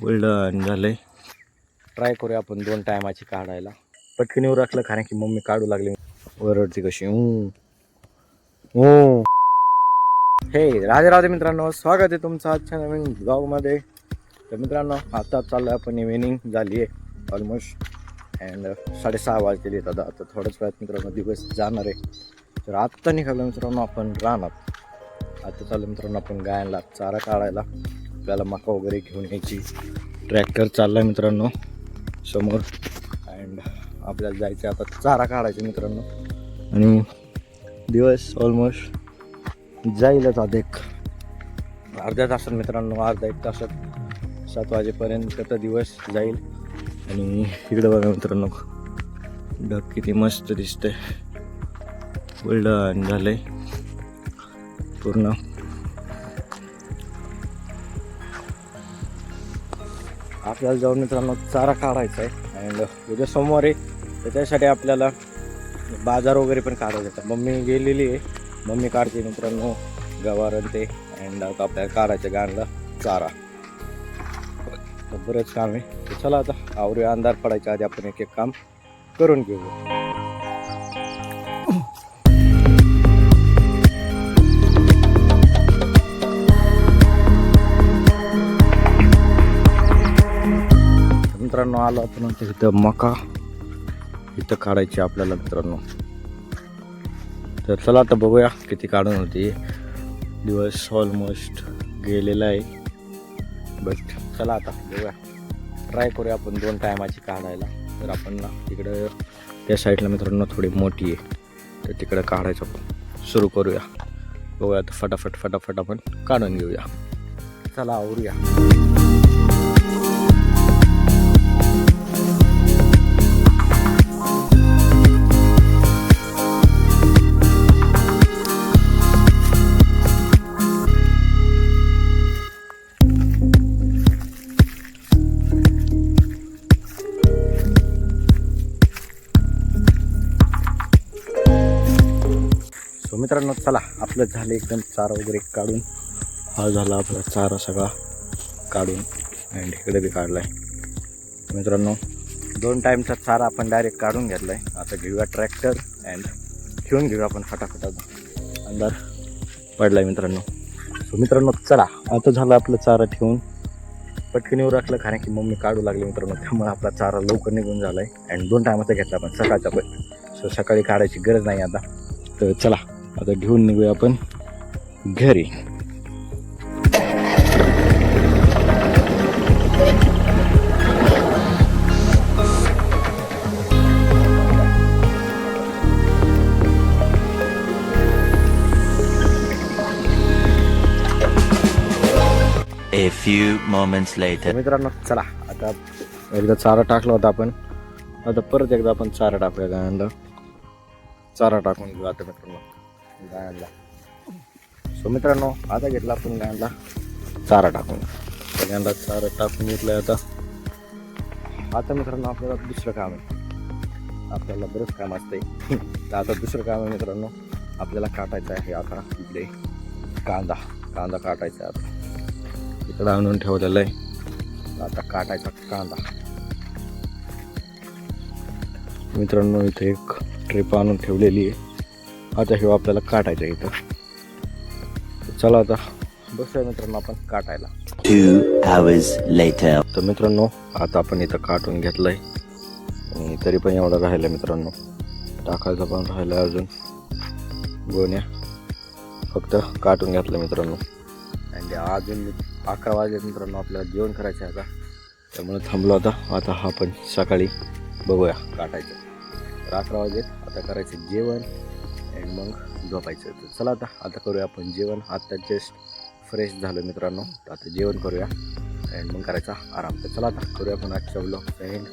Well done झालंय. Try करूया आपण 2 टायमाची काढायला. पटकन येऊ राखलं कारण की मम्मी काढू लागली. वरडती कशी हे राधे राधे मित्रांनो, स्वागत आहे तुमचं आजच्या नवीन ब्लॉगमध्ये. तर मित्रांनो, आता चाललं आपण इव्हिनिंग झाली आहे ऑलमोस्ट अँड 6:30 वाजलेले आहेत. आता थोड्याच वेळात मित्रांनो दिवस जाणार आहे. तर आत्ता निघालो मित्रांनो आपण रानात. आता चाललं मित्रांनो आपण गायांना चारा काढायला. आपल्याला मका वगैरे घेऊन यायची. ट्रॅक्टर चालला मित्रांनो समोर अँड आपल्याला जायचं आता चारा काढायचं मित्रांनो. आणि दिवस ऑलमोस्ट जाईलच अर्ध्या तासात मित्रांनो, अर्धा एक तासात 7 वाजेपर्यंत तर दिवस जाईल. आणि इकडे बघा मित्रांनो, ढग किती मस्त दिसतंय. वेल्डन झालंय पूर्ण. आपल्याला जाऊन मित्रांनो चारा काढायचा आहे अँड उद्या सोमवार आहे, तर त्यासाठी आपल्याला बाजार वगैरे पण काढायचा आहे. मम्मी गेलेली आहे, मम्मी काढते मित्रांनो गवार ते अँड आता आपल्याला काढायचं गाणला चारा. तर बरंच काम आहे. तर चला आता आवरूया. अंधार पडायच्या आधी आपण एक एक काम करून घेऊ. मित्रांनो आलो आपण इथं मका इथं काढायची आपल्याला मित्रांनो. तर चला आता बघूया किती काढून होती. दिवस ऑलमोस्ट गेलेला आहे, बट चला आता बघूया. ट्राय करूया आपण 2 टायमाची काढायला. तर आपण ना तिकडं त्या साईडला मित्रांनो थोडी मोठी आहे, तर तिकडं काढायचं सुरू करूया. बघूया आता फटाफट आपण काढून घेऊया. चला आवरूया. मित्रांनो चला, आपलं झालं एकदम चारा वगैरे काढून. हा झाला आपला चारा सगळा काढून अँड इकडे बी काढला आहे मित्रांनो. 2 टाईमचा चारा आपण डायरेक्ट काढून घेतला आहे. आता घेऊया ट्रॅक्टर अँड ठेवून घेऊया आपण फटाफट. अंधार पडला आहे मित्रांनो. सो मित्रांनो चला, आता झालं आपलं चारा ठेवून. पटकन येऊ राखलं कारण की मम्मी काढू लागली मित्रांनो, त्यामुळे आपला चारा लवकर निघून झाला आहे. अँड 2 टायमाचा घेतला आपण सकाळचा पण. सो सकाळी काढायची गरज नाही आता. तर चला आता घेऊन निघूया आपण घरी. A few moments later. मित्रांनो चला, आता एकदा चारा टाकला होता आपण, आता परत एकदा आपण चारा टाकूया गायांना. चारा टाकून घेऊ आता मित्रांनो गायांना. सो मित्रांनो आता घेतला आपण गायांना चारा टाकून. सगळ्यांना चारा टाकून घेतलं आहे आता मित्रांनो आपल्याला दुसरं काम आहे. आपल्याला बरंच काम असतंय. तर आता दुसरं काम आहे मित्रांनो, आपल्याला काटायचं आहे. आता इकडे कांदा काटायचा आहे. आता इकडं आणून ठेवलेलं आहे, आता काटायचा कांदा मित्रांनो. इथे एक ट्रिप आणून ठेवलेली आहे, आता हे आपल्याला काटायचं आहे इथं. चला आता बसूया मित्रांनो आपण काटायला. 2 hours later. तर मित्रांनो आता आपण इथं काटून घेतलंय आणि तरी पण एवढं राहिलं मित्रांनो. टाकायचं पण राहिलं अजून. गोण्या फक्त काटून घेतलं मित्रांनो. आणि अजून 11 वाजले मित्रांनो, आपल्याला जेवण करायचं आहे आता, त्यामुळे थांबलो आता हा पण सकाळी बघूया काटायचं. तर 11 वाजले, आता करायचं जेवण आणि मग झोपायचं. तर चला आता करूया आपण जेवण. आता जस्ट फ्रेश झालं मित्रांनो, तर आता जेवण करूया आणि मग करायचा आराम. तर चला आता करूया आपण आजचा ब्लॉग एंड.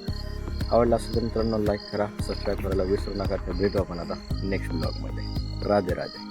आवडला असेल तर मित्रांनो लाईक करा, सबस्क्राईब करायला विसरू नका. तर भेटू आपण आता नेक्स्ट ब्लॉगमध्ये. राधे राधे.